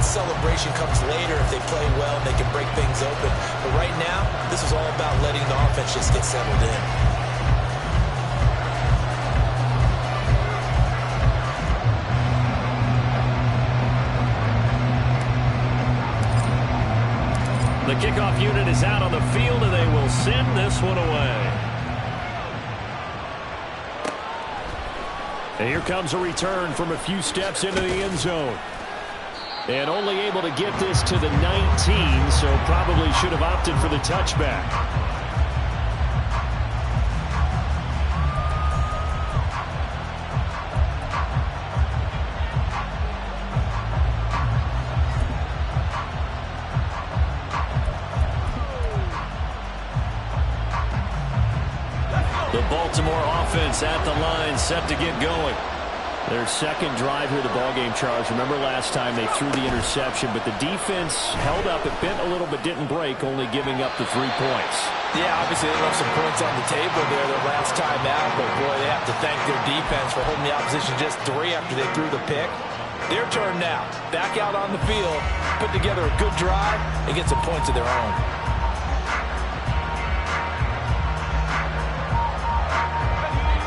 celebration comes later if they play well and they can break things open. But right now, this is all about letting the offense just get settled in. The kickoff unit is out on the field, and they will send this one away. And here comes a return from a few steps into the end zone. And only able to get this to the 19, so probably should have opted for the touchback. The Baltimore offense at the line, set to get going. Their second drive here, the ballgame, Charles. Remember last time they threw the interception, but the defense held up. It bent a little but didn't break, only giving up the 3 points. Yeah, obviously they left some points on the table there their last time out, but boy, they have to thank their defense for holding the opposition just 3 after they threw the pick. Their turn now. Back out on the field, put together a good drive, and get some points of their own.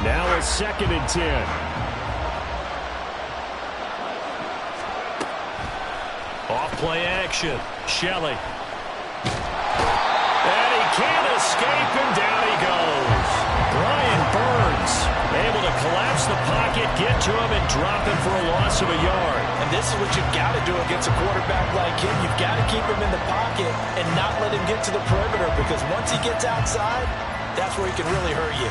Now a 2nd and 10. Off play action. Shelley. And he can't escape, and down he goes. Brian Burns able to collapse the pocket, get to him, and drop him for a loss of a yard. And this is what you've got to do against a quarterback like him. You've got to keep him in the pocket and not let him get to the perimeter, because once he gets outside, that's where he can really hurt you.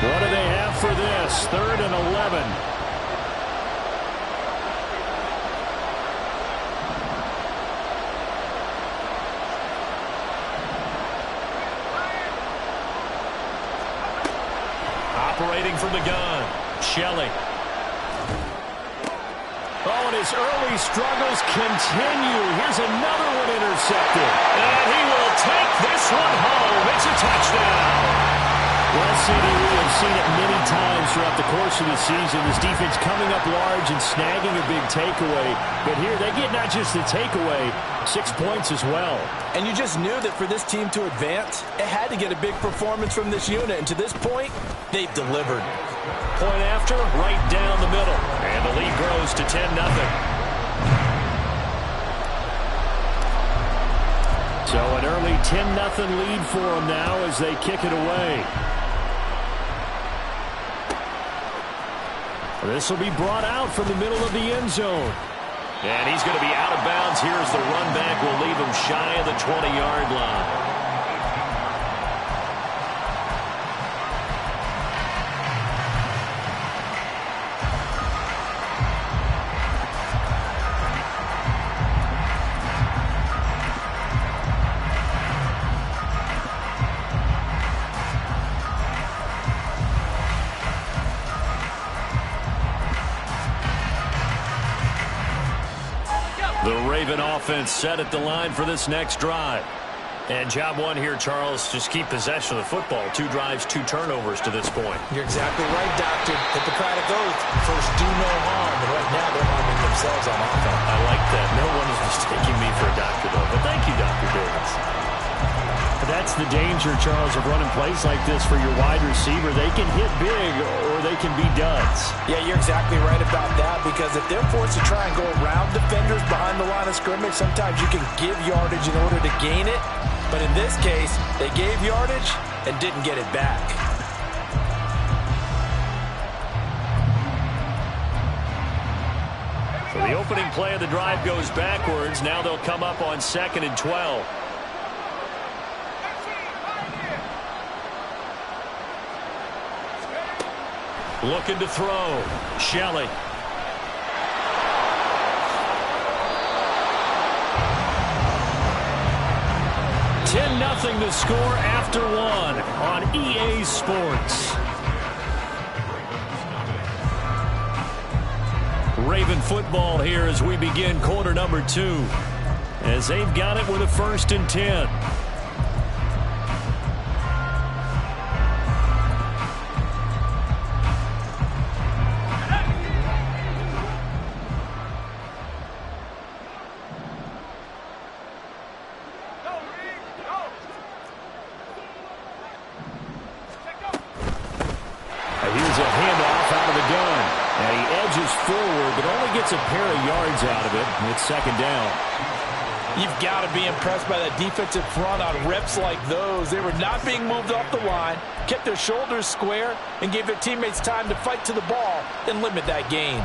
What do they have for this? 3rd and 11. Operating from the gun, Shelley. Oh, and his early struggles continue. Here's another one intercepted. And he will take this one home. It's a touchdown. Well, CD, we have seen it many times throughout the course of the season. This defense coming up large and snagging a big takeaway. But here, they get not just the takeaway, 6 points as well. And you just knew that for this team to advance, it had to get a big performance from this unit. And to this point, they've delivered. Point after, right down the middle. And the lead grows to 10-0. So an early 10-0 lead for them now as they kick it away. This will be brought out from the middle of the end zone. And he's going to be out of bounds here as the run back will leave him shy of the 20-yard line. The Raven offense set at the line for this next drive. And job one here, Charles, just keep possession of the football. 2 drives, 2 turnovers to this point. You're exactly right, Doctor. Hippocratic oath. First, do no harm. And right now, they're harming themselves on offense. I like that. No one is mistaking me for a doctor, though. But thank you, Dr. Davis. That's the danger, Charles, of running plays like this for your wide receiver. They can hit big or they can be duds. Yeah, you're exactly right about that, because if they're forced to try and go around defenders behind the line of scrimmage, sometimes you can give yardage in order to gain it. But in this case, they gave yardage and didn't get it back. So the opening play of the drive goes backwards. Now they'll come up on 2nd and 12. Looking to throw. Shelley. $10-0 to score after 1 on EA Sports. Raven football here as we begin quarter number 2. As they've got it with a 1st and 10. gets a pair of yards out of it, and it's second down. You've got to be impressed by that defensive front on reps like those. They were not being moved off the line, kept their shoulders square, and gave their teammates time to fight to the ball and limit that gain.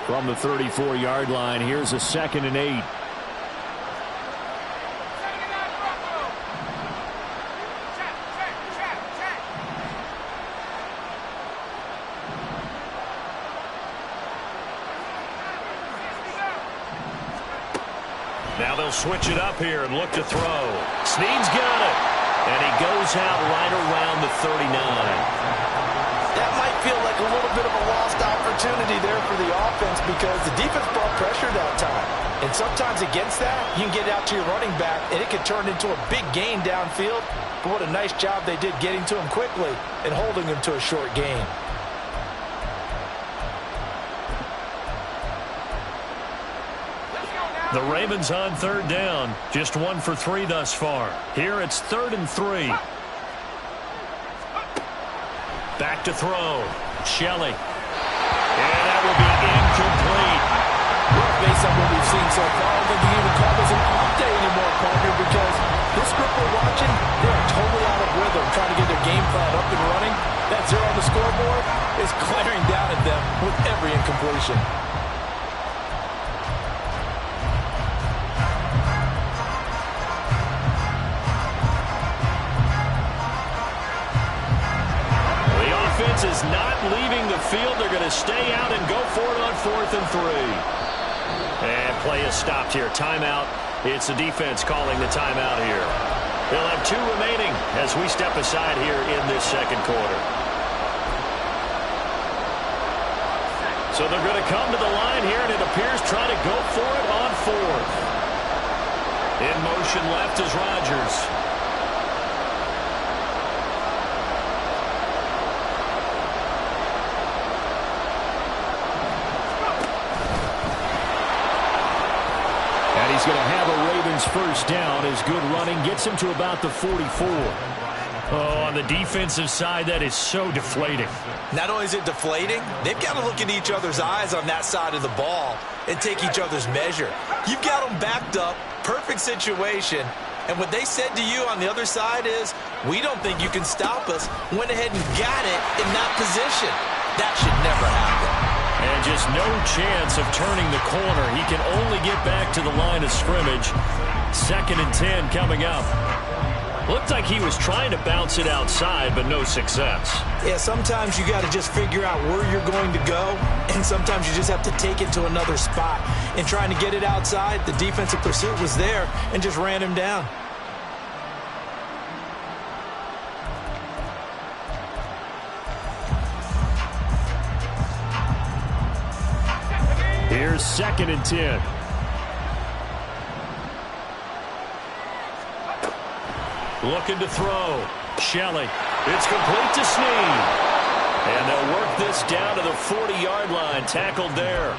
From the 34-yard line, here's a 2nd and 8. Now they'll switch it up here and look to throw. Snead's got it. And he goes out right around the 39. That might feel like a little bit of a lost opportunity there for the offense because the defense brought pressure that time. And sometimes against that, you can get out to your running back, and it can turn into a big gain downfield. But what a nice job they did getting to him quickly and holding him to a short gain. The Ravens on 3rd down. Just 1 for 3 thus far. Here it's 3rd and 3. Back to throw. Shelley. And that will be incomplete. Well, based on what we've seen so far, I don't think you can even call this an off day anymore, Parker, because this group we're watching, they are totally out of rhythm, trying to get their game plan up and running. That 0 on the scoreboard is glaring down at them with every incompletion. Is not leaving the field. They're going to stay out and go for it on 4th and 3. And play is stopped here. Timeout. It's the defense calling the timeout here. They'll have 2 remaining as we step aside here in this 2nd quarter. So they're going to come to the line here, and it appears trying to go for it on 4th. In motion left is Rodgers. He's going to have a Ravens first down. His good running gets him to about the 44. Oh, on the defensive side, that is so deflating. Not only is it deflating, they've got to look in each other's eyes on that side of the ball and take each other's measure. You've got them backed up, perfect situation, and what they said to you on the other side is, we don't think you can stop us. Went ahead and got it in that position. That should never happen. And just no chance of turning the corner. He can only get back to the line of scrimmage. 2nd and 10 coming up. Looked like he was trying to bounce it outside, but no success. Yeah, sometimes you got to just figure out where you're going to go, and sometimes you just have to take it to another spot. And trying to get it outside, the defensive pursuit was there and just ran him down. Here's 2nd and 10. Looking to throw. Shelley. It's complete to Snead. And they'll work this down to the 40-yard line. Tackled there.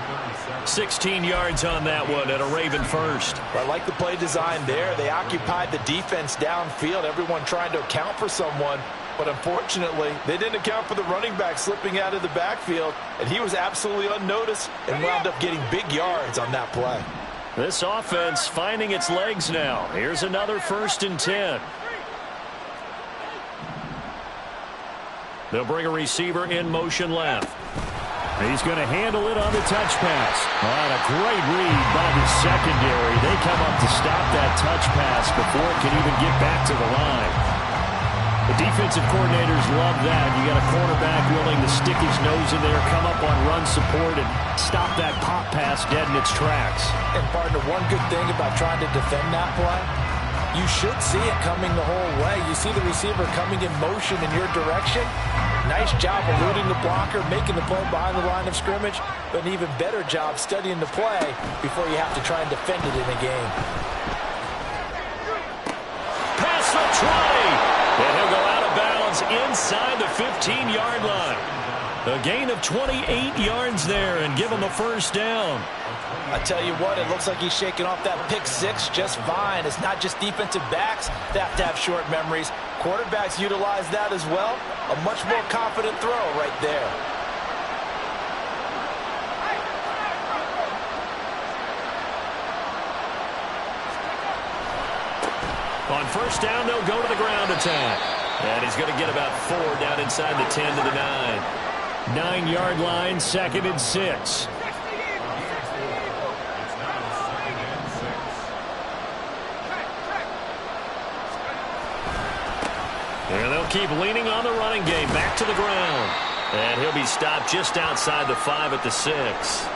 16 yards on that one and a Raven first. I like the play design there. They occupied the defense downfield. Everyone trying to account for someone. But unfortunately, they didn't account for the running back slipping out of the backfield, and he was absolutely unnoticed and wound up getting big yards on that play. This offense finding its legs now. Here's another 1st and 10. They'll bring a receiver in motion left. He's going to handle it on the touch pass. And a great read by the secondary. They come up to stop that touch pass before it can even get back to the line. The defensive coordinators love that. You got a cornerback willing to stick his nose in there, come up on run support, and stop that pop pass dead in its tracks. And, partner, one good thing about trying to defend that play, you should see it coming the whole way. You see the receiver coming in motion in your direction. Nice job eluding the blocker, making the play behind the line of scrimmage, but an even better job studying the play before you have to try and defend it in a game. Pass the 20. And he'll go out of bounds inside the 15-yard line. A gain of 28 yards there and give him a first down. I tell you what, it looks like he's shaking off that pick six just fine. It's not just defensive backs that have to have short memories. Quarterbacks utilize that as well. A much more confident throw right there. On first down, they'll go to the ground attack. And he's going to get about 4 down inside the 10 to the 9. 9-yard line, 2nd and 6. And they'll keep leaning on the running game. Back to the ground. And he'll be stopped just outside the 5 at the 6.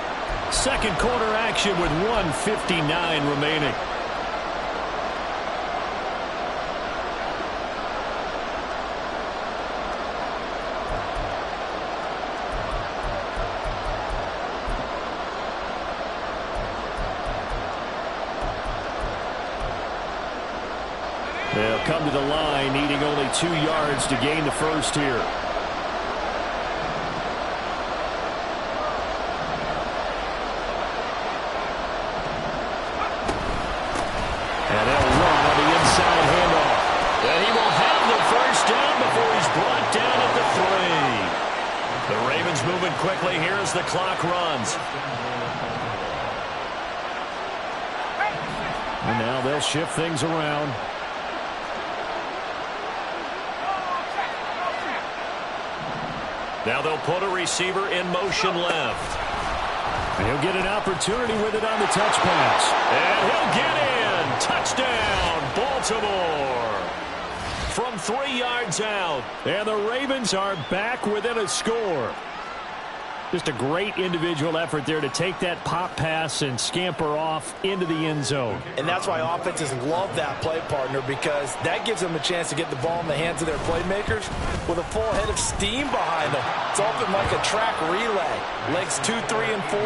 Second quarter action with 1:59 remaining. They'll come to the line, needing only 2 yards to gain the first here. And they'll run on the inside handoff. And he will have the first down before he's brought down at the 3. The Ravens moving quickly here as the clock runs. And now they'll shift things around. Now they'll put a receiver in motion left. And he'll get an opportunity with it on the touch pass. And he'll get in. Touchdown, Baltimore. From 3 yards out. And the Ravens are back within a score. Just a great individual effort there to take that pop pass and scamper off into the end zone. And that's why offenses love that play, partner, because that gives them a chance to get the ball in the hands of their playmakers with a full head of steam behind them. It's open like a track relay. Legs 2, 3, and 4.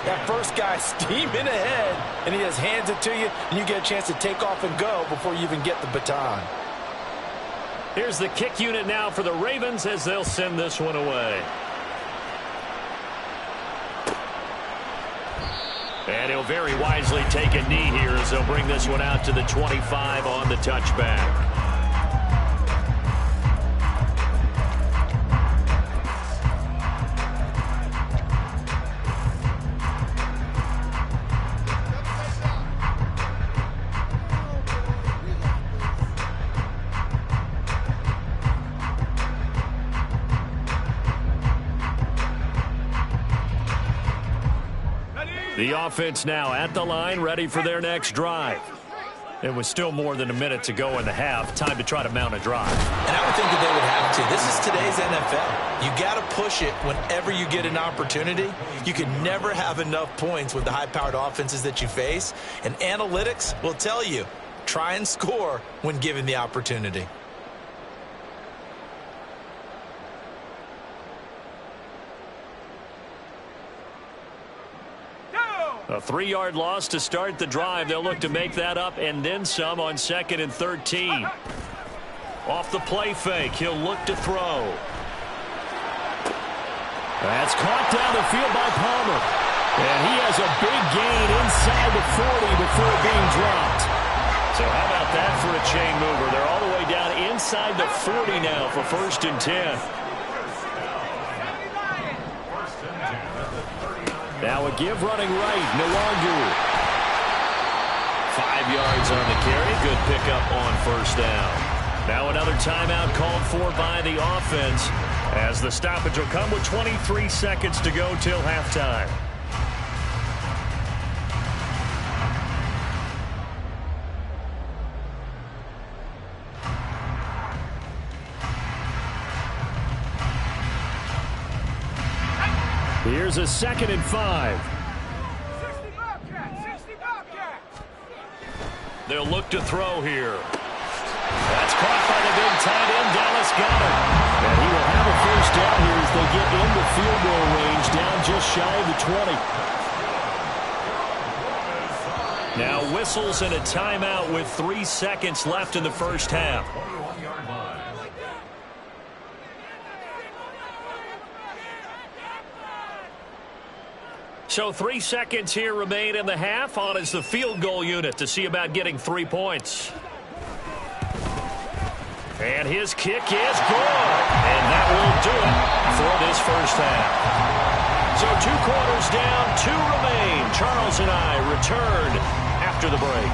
That first guy steaming ahead, and he just hands it to you, and you get a chance to take off and go before you even get the baton. Here's the kick unit now for the Ravens as they'll send this one away. And he'll very wisely take a knee here as they'll bring this one out to the 25 on the touchback. The offense now at the line, ready for their next drive. It was still more than a minute to go in the half. Time to try to mount a drive. And I would think that they would have to. This is today's NFL. You got to push it whenever you get an opportunity. You can never have enough points with the high-powered offenses that you face. And analytics will tell you, try and score when given the opportunity. A 3-yard loss to start the drive. They'll look to make that up and then some on 2nd and 13. Off the play fake, he'll look to throw. That's caught down the field by Palmer. And he has a big gain inside the 40 before being dropped. So how about that for a chain mover? They're all the way down inside the 40 now for 1st and 10. Now a give running right, Nwangu. 5 yards on the carry. Good pickup on 1st down. Now another timeout called for by the offense as the stoppage will come with 23 seconds to go till halftime. Here's a 2nd and 5. They'll look to throw here. That's caught by the big tight end, Dallas Goedert. And he will have a first down here as they get into field goal range, down just shy of the 20. Now whistles and a timeout with 3 seconds left in the first half. So 3 seconds here remain in the half. On is the field goal unit to see about getting 3 points. And his kick is good. And that will do it for this first half. So 2 quarters down, 2 remain. Charles and I return after the break.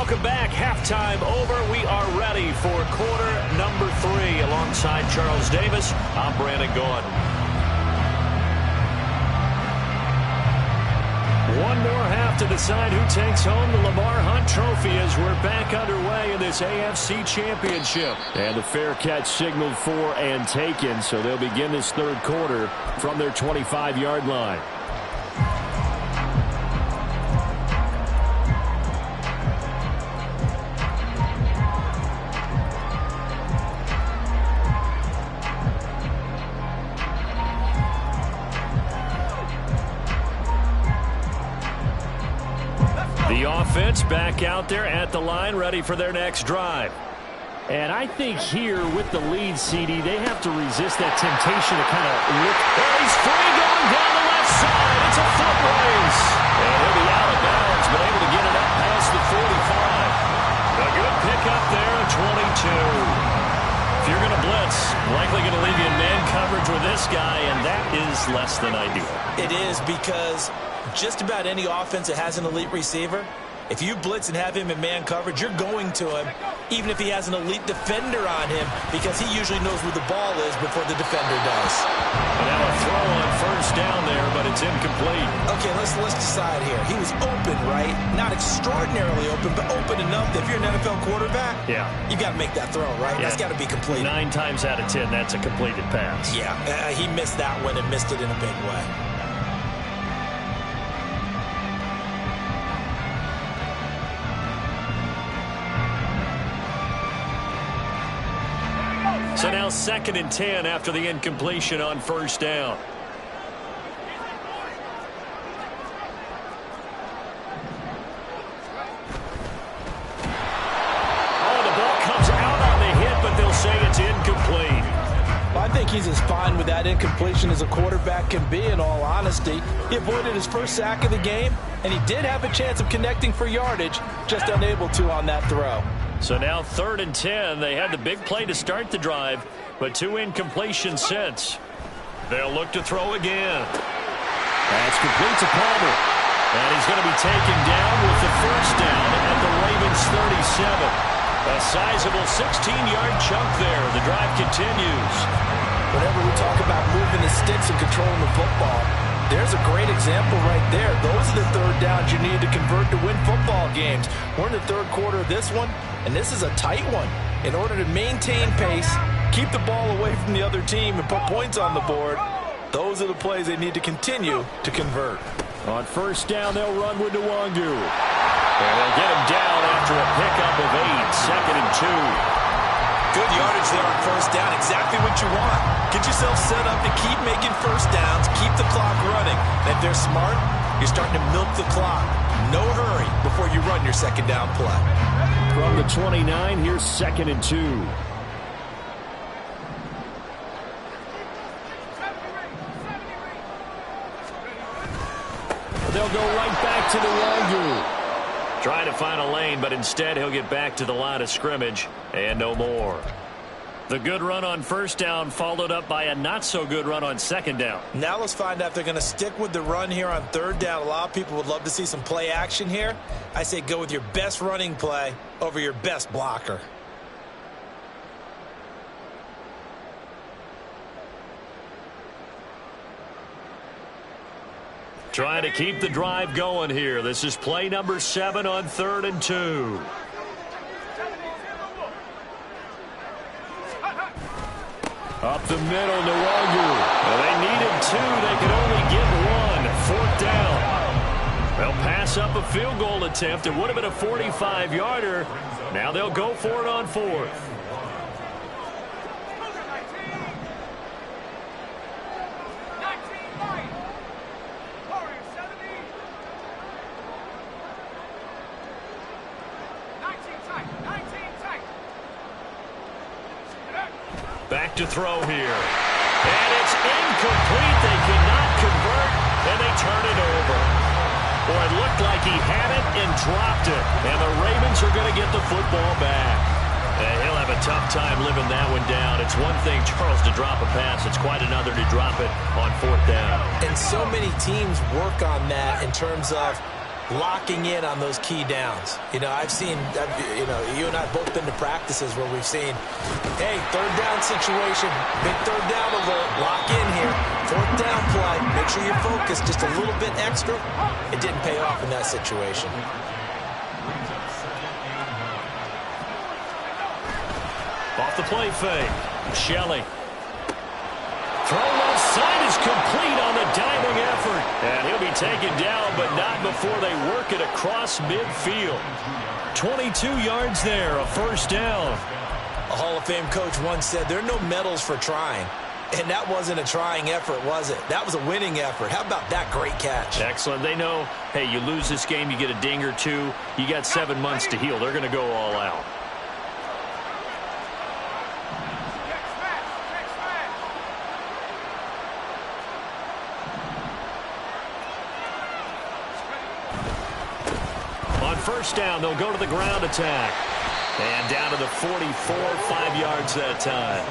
Welcome back. Halftime over. We are ready for quarter number 3. Alongside Charles Davis, I'm Brandon Gordon. One more half to decide who takes home the Lamar Hunt Trophy as we're back underway in this AFC Championship. And the fair catch signaled for and taken, so they'll begin this third quarter from their 25-yard line. The offense back out there at the line, ready for their next drive. And I think here with the lead, CD, they have to resist that temptation to kind of look. And he's free going down the left side. It's a foot race. And he'll be out of bounds, but able to get it up past the 45. A good pickup there at 22. If you're going to blitz, likely going to leave you in man coverage with this guy, and that is less than ideal. It is, because just about any offense that has an elite receiver, if you blitz and have him in man coverage, you're going to him, even if he has an elite defender on him, because he usually knows where the ball is before the defender does. And now a throw on first down there, but it's incomplete. Okay, let's decide here. He was open, right? Not extraordinarily open, but open enough that if you're an NFL quarterback, you got to make that throw, right? That's got to be complete. 9 times out of 10, that's a completed pass. Yeah, he missed that one and missed it in a big way. So now 2nd and 10 after the incompletion on first down. Oh, the ball comes out on the hit, but they'll say it's incomplete. Well, I think he's as fine with that incompletion as a quarterback can be, in all honesty. He avoided his first sack of the game, and he did have a chance of connecting for yardage, just unable to on that throw. So now 3rd and 10. They had the big play to start the drive, but 2 incompletions since. They'll look to throw again. That's complete to Palmer. And he's going to be taken down with the first down at the Ravens 37. A sizable 16-yard chunk there. The drive continues. Whenever we talk about moving the sticks and controlling the football, there's a great example right there. Those are the third downs you need to convert to win football games. We're in the third quarter of this one, and this is a tight one. In order to maintain pace, keep the ball away from the other team, and put points on the board, those are the plays they need to continue to convert. On first down, they'll run with Nwangu. And they'll get him down after a pickup of 8, 2nd and 2. Good yardage there on first down. Exactly what you want. Get yourself set up to keep making first downs, keep the clock running. And if they're smart, you're starting to milk the clock. No hurry before you run your second down play. From the 29, here's 2nd and 2. They'll go right back to the Nwangu. Trying to find a lane, but instead he'll get back to the line of scrimmage and no more. The good run on first down followed up by a not-so-good run on second down. Now let's find out if they're going to stick with the run here on third down. A lot of people would love to see some play action here. I say go with your best running play over your best blocker. Trying to keep the drive going here. This is play number 7 on 3rd and 2. Up the middle, Nwangu. Well, they needed 2. They could only get 1. 4th down. They'll pass up a field goal attempt. It would have been a 45-yarder. Now they'll go for it on 4th. Back to throw here. And it's incomplete. They could not convert, and they turn it over. Boy, it looked like he had it and dropped it. And the Ravens are going to get the football back. And he'll have a tough time living that one down. It's one thing, Charles, to drop a pass. It's quite another to drop it on 4th down. And so many teams work on that in terms of locking in on those key downs. You know, I've seen, you and I have both been to practices where we've seen, hey, third down situation, big third down alert, lock in here, fourth down play, make sure you focus just a little bit extra. It didn't pay off in that situation. Off the play fake, Shelley. Throw left side is complete on the diving effort. And he'll be taken down, but not before they work it across midfield. 22 yards there, a first down. A Hall of Fame coach once said, there are no medals for trying. And that wasn't a trying effort, was it? That was a winning effort. How about that great catch? Excellent. They know, hey, you lose this game, you get a ding or two. You got 7 months to heal. They're going to go all out. First down, they'll go to the ground attack. And down to the 44, 5 yards that time.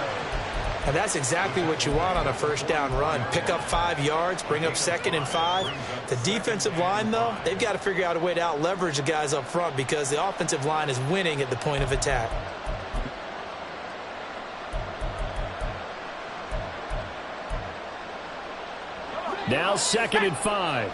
And that's exactly what you want on a first down run. Pick up 5 yards, bring up 2nd and 5. The defensive line, though, they've got to figure out a way to out-leverage the guys up front because the offensive line is winning at the point of attack. Now 2nd and 5.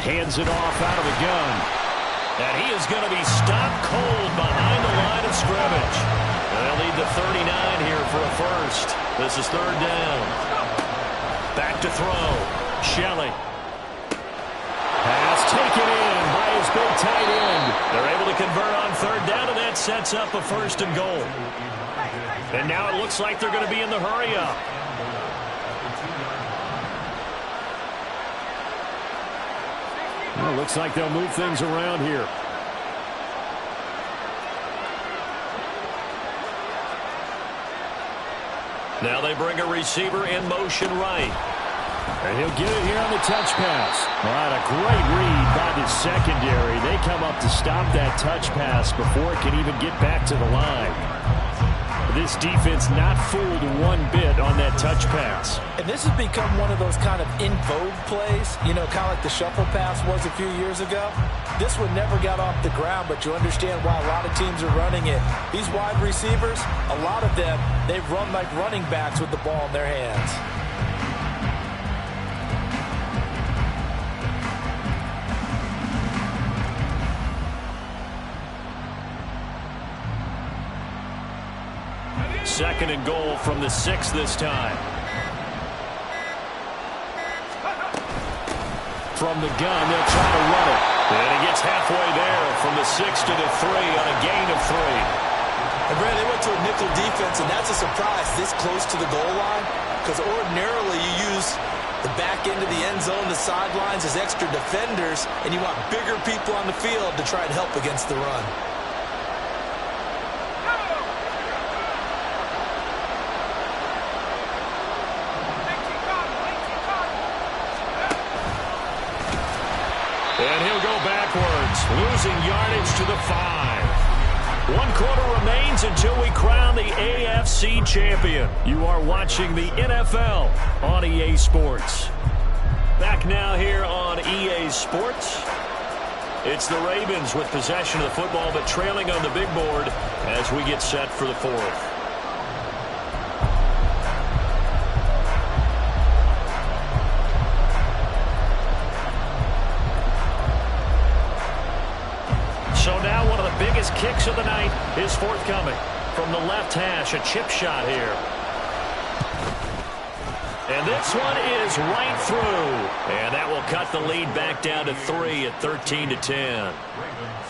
Hands it off out of the gun. And he is going to be stopped cold behind the line of scrimmage. And they'll need the 39 here for a first. This is third down. Back to throw. Shelley. Pass taken in by his big tight end. They're able to convert on third down, and that sets up a first and goal. And now it looks like they're going to be in the hurry-up. Well, looks like they'll move things around here. Now they bring a receiver in motion right. And he'll get it here on the touch pass. All right, a great read by the secondary. They come up to stop that touch pass before it can even get back to the line. This defense not fooled one bit on that touch pass. And this has become one of those kind of in vogue plays, you know, kind of like the shuffle pass was a few years ago. This one never got off the ground, but you understand why a lot of teams are running it. These wide receivers, a lot of them, they've run like running backs with the ball in their hands. Second and goal from the 6 this time. From the gun, they'll try to run it. And he gets halfway there from the 6 to the 3 on a gain of 3. And, Brad, they went to a nickel defense, and that's a surprise this close to the goal line because ordinarily you use the back end of the end zone, the sidelines as extra defenders, and you want bigger people on the field to try and help against the run. And he'll go backwards, losing yardage to the 5. 1 quarter remains until we crown the AFC champion. You are watching the NFL on EA Sports. Back now here on EA Sports. It's the Ravens with possession of the football, but trailing on the big board as we get set for the 4th. So now one of the biggest kicks of the night is forthcoming. From the left hash, a chip shot here. And this one is right through. And that will cut the lead back down to 3 at 13-10.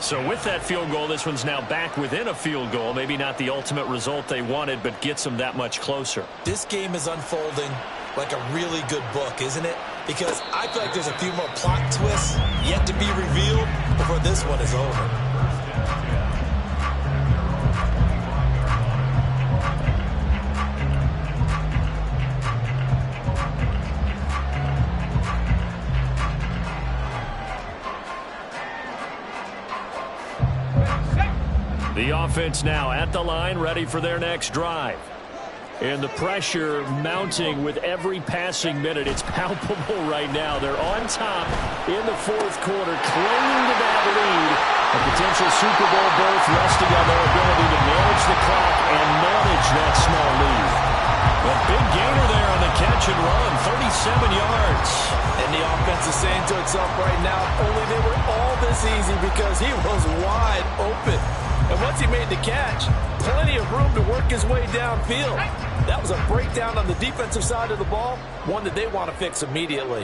So with that field goal, this one's now back within a field goal. Maybe not the ultimate result they wanted, but gets them that much closer. This game is unfolding like a really good book, isn't it? Because I feel like there's a few more plot twists yet to be revealed before this one is over. The offense now at the line, ready for their next drive. And the pressure mounting with every passing minute. It's palpable right now. They're on top in the fourth quarter, clinging to that lead. A potential Super Bowl berth resting on their ability to manage the clock and manage that small lead. A big gainer there on the catch and run, 37 yards. And the offense is saying to itself right now, only they were all this easy because he was wide open. And once he made the catch, plenty of room to work his way downfield. That was a breakdown on the defensive side of the ball, one that they want to fix immediately.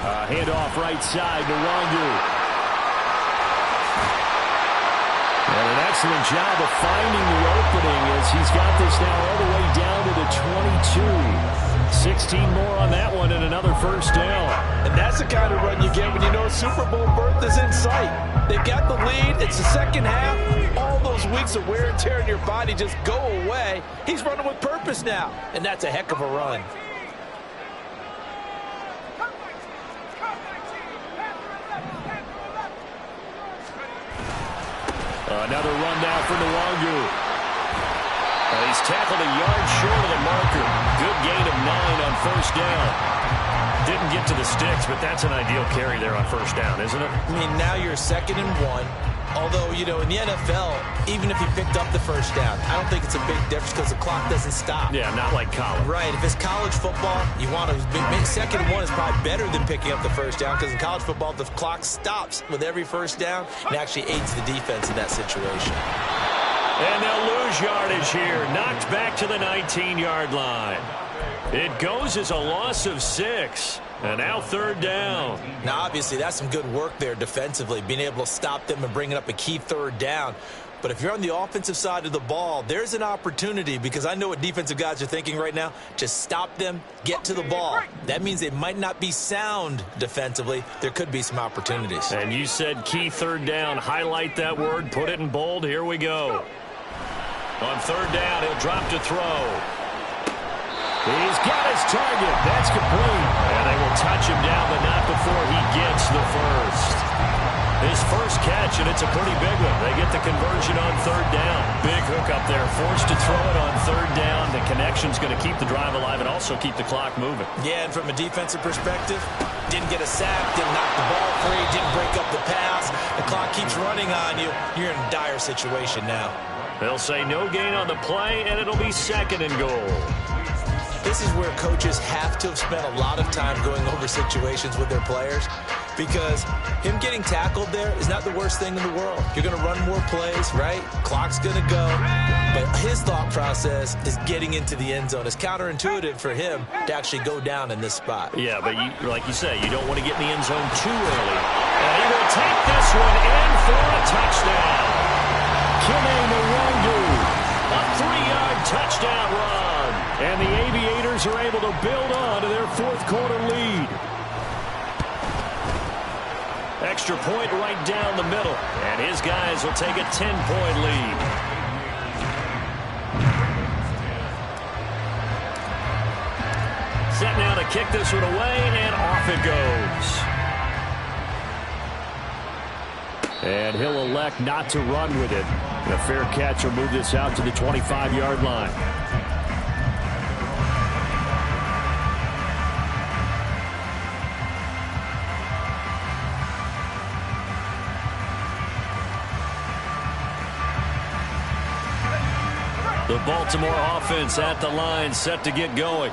Handoff right side to Wangu. And an excellent job of finding the opening as he's got this now all the way down to the 22. 16 more on that one and another first down. And that's the kind of run you get when you know Super Bowl berth is in sight. They've got the lead. It's the second half. All those weeks of wear and tear in your body just go away. He's running with purpose now, and that's a heck of a run. Another run now for Nwangu. He's tackled a yard short of the marker. Good gain of 9 on first down. Didn't get to the sticks, but that's an ideal carry there on first down, isn't it? I mean, now you're 2nd and 1. Although, you know, in the NFL, even if he picked up the first down, I don't think it's a big difference because the clock doesn't stop. Yeah, not like college. Right. If it's college football, you want to make 2nd and 1 is probably better than picking up the first down because in college football, the clock stops with every first down and actually aids the defense in that situation. And they'll lose yardage here. Knocked back to the 19-yard line. It goes as a loss of 6. And now 3rd down. Now, obviously, that's some good work there defensively, being able to stop them and bringing up a key 3rd down. But if you're on the offensive side of the ball, there's an opportunity because I know what defensive guys are thinking right now. Just stop them, get to the ball. That means they might not be sound defensively. There could be some opportunities. And you said key 3rd down. Highlight that word, put it in bold. Here we go. On 3rd down, he'll drop to throw. He's got his target. That's complete. And they will touch him down, but not before he gets the first. His first catch, and it's a pretty big one. They get the conversion on 3rd down. Big hook up there. Forced to throw it on 3rd down. The connection's going to keep the drive alive and also keep the clock moving. Yeah, and from a defensive perspective, didn't get a sack, didn't knock the ball free, didn't break up the pass. The clock keeps running on you. You're in a dire situation now. They'll say no gain on the play, and it'll be 2nd and goal. This is where coaches have to have spent a lot of time going over situations with their players because him getting tackled there is not the worst thing in the world. You're going to run more plays, right? Clock's going to go. But his thought process is getting into the end zone. It's counterintuitive for him to actually go down in this spot. Yeah, but like you say, you don't want to get in the end zone too early. And he will take this one in for a touchdown. Nwangu, a 3-yard touchdown run. And the Aviators are able to build on to their 4th quarter lead. Extra point right down the middle. And his guys will take a 10-point lead. Set now to kick this one away, and off it goes. And he'll elect not to run with it. And a fair catch will move this out to the 25-yard line. The Baltimore offense at the line, set to get going.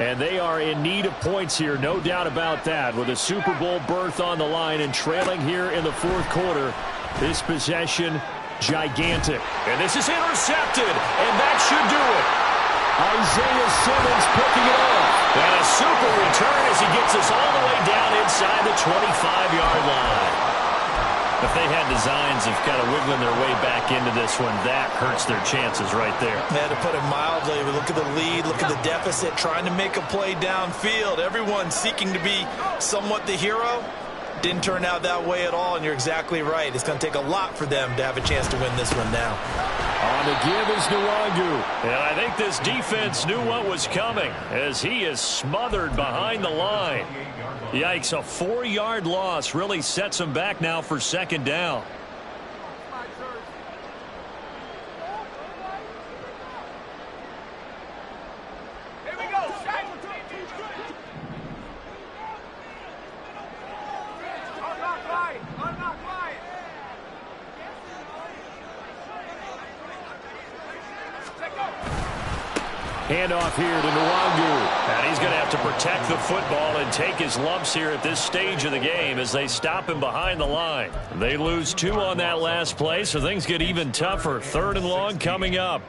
And they are in need of points here, no doubt about that, with a Super Bowl berth on the line and trailing here in the 4th quarter. This possession, gigantic. And this is intercepted, and that should do it. Isaiah Simmons picking it off. And a super return as he gets us all the way down inside the 25-yard line. If they had designs of kind of wiggling their way back into this one, that hurts their chances right there. Yeah, to put it mildly, look at the lead, look at the deficit, trying to make a play downfield. Everyone seeking to be somewhat the hero. Didn't turn out that way at all, and you're exactly right. It's going to take a lot for them to have a chance to win this one now. On the give is Nwangu. And I think this defense knew what was coming as he is smothered behind the line. Yikes, a 4-yard loss really sets him back now for 2nd down. Handoff here to Nwangu. And he's going to have to protect the football and take his lumps here at this stage of the game as they stop him behind the line. They lose 2 on that last play, so things get even tougher. 3rd and long coming up.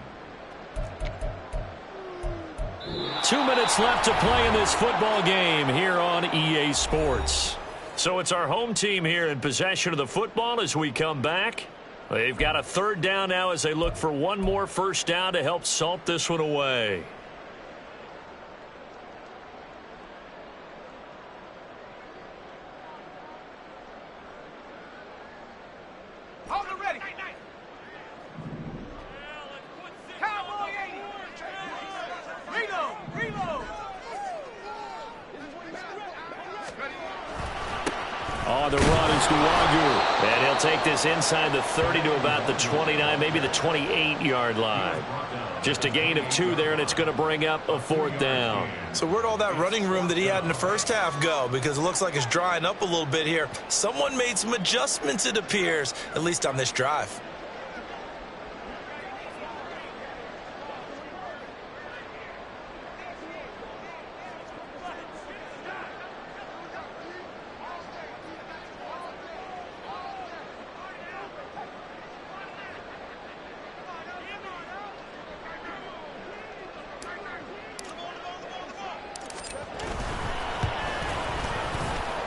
2 minutes left to play in this football game here on EA Sports. So it's our home team here in possession of the football as we come back. They've got a 3rd down now as they look for one more first down to help salt this one away. On the run is Nwangu. And he'll take this inside the 30 to about the 29, maybe the 28-yard line. Just a gain of 2 there, and it's going to bring up a 4th down. So where'd all that running room that he had in the first half go? Because it looks like it's drying up a little bit here. Someone made some adjustments, it appears, at least on this drive.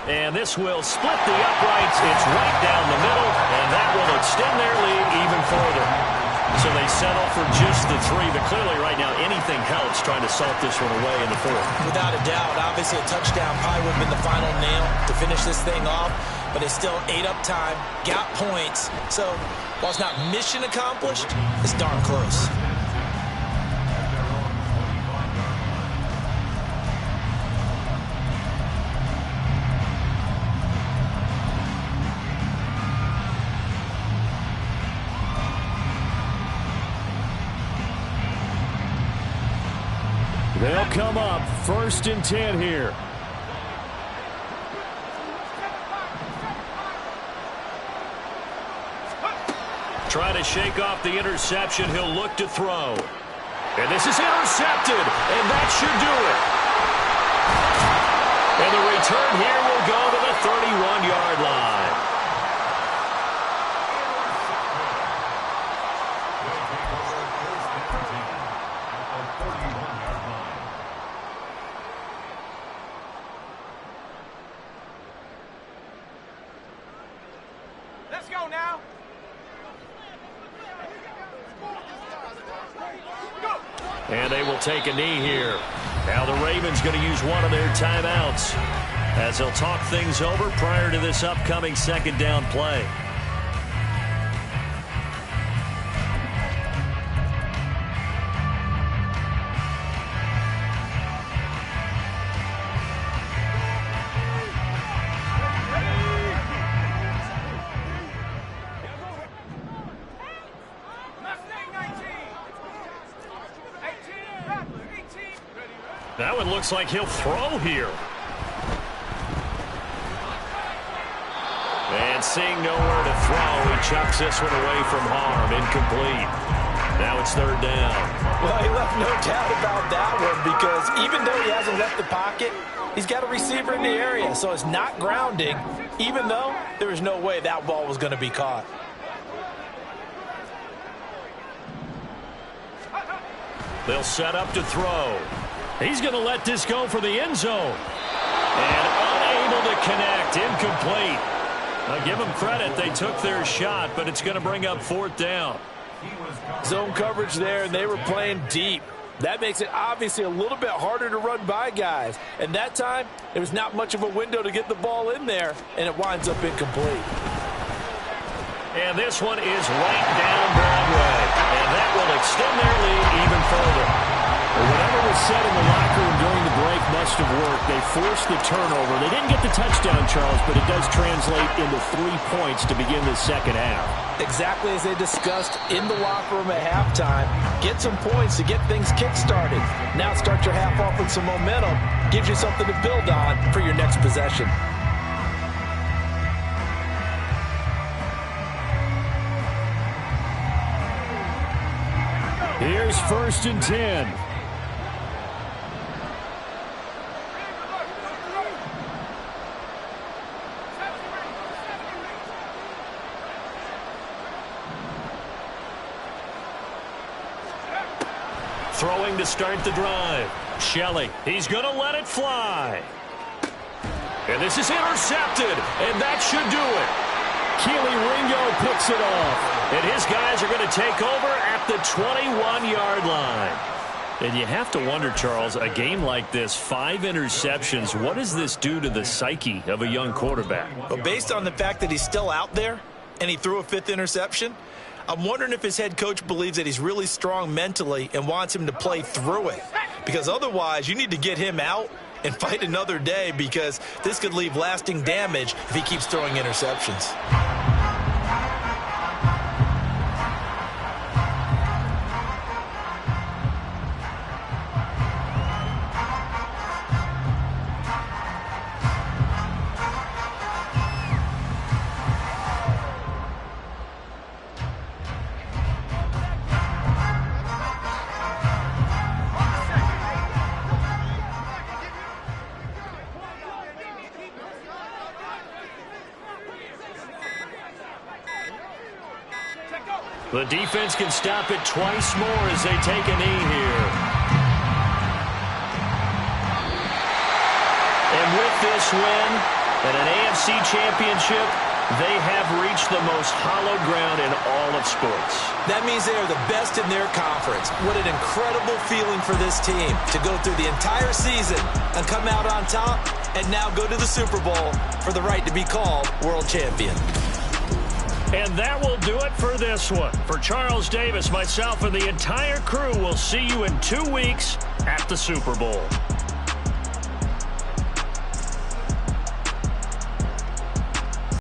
And this will split the uprights. It's right down the middle, and that will extend their lead even further. So they settle for just the 3, but clearly right now anything helps trying to salt this one away in the 4th. Without a doubt, obviously a touchdown probably would have been the final nail to finish this thing off, but they still ate up time, got points. So while it's not mission accomplished, it's darn close. They'll come up 1st and 10 here. Trying to shake off the interception. He'll look to throw. And this is intercepted, and that should do it. And the return here will go to the 31-yard line. Let's go now. And they will take a knee here. Now the Ravens going to use one of their timeouts as they'll talk things over prior to this upcoming 2nd down play. That one looks like he'll throw here. And seeing nowhere to throw, he chucks this one away from harm. Incomplete. Now it's 3rd down. Well, he left no doubt about that one because even though he hasn't left the pocket, he's got a receiver in the area. So it's not grounding, even though there was no way that ball was going to be caught. They'll set up to throw. He's going to let this go for the end zone. And unable to connect. Incomplete. Now give them credit. They took their shot, but it's going to bring up 4th down. Zone coverage there, and they were playing deep. That makes it obviously a little bit harder to run by guys. And that time, there was not much of a window to get the ball in there, and it winds up incomplete. And this one is right down Broadway. And that will extend their lead even further. Whatever was said in the locker room during the break must have worked. They forced the turnover. They didn't get the touchdown, Charles, but it does translate into 3 points to begin the 2nd half. Exactly as they discussed in the locker room at halftime. Get some points to get things kick-started. Now start your half off with some momentum. Gives you something to build on for your next possession. Here's 1st and 10. Throwing to start the drive. Shelley, he's going to let it fly. And this is intercepted, and that should do it. Keely Ringo picks it off. And his guys are going to take over at the 21-yard line. And you have to wonder, Charles, a game like this, 5 interceptions, what does this do to the psyche of a young quarterback? Well, based on the fact that he's still out there and he threw a 5th interception, I'm wondering if his head coach believes that he's really strong mentally and wants him to play through it. Because otherwise, you need to get him out and fight another day, because this could leave lasting damage if he keeps throwing interceptions. The defense can stop it twice more as they take a knee here. And with this win and an AFC championship, they have reached the most hallowed ground in all of sports. That means they are the best in their conference. What an incredible feeling for this team to go through the entire season and come out on top and now go to the Super Bowl for the right to be called world champion. And that will do it for this one. For Charles Davis, myself, and the entire crew, we'll see you in 2 weeks at the Super Bowl.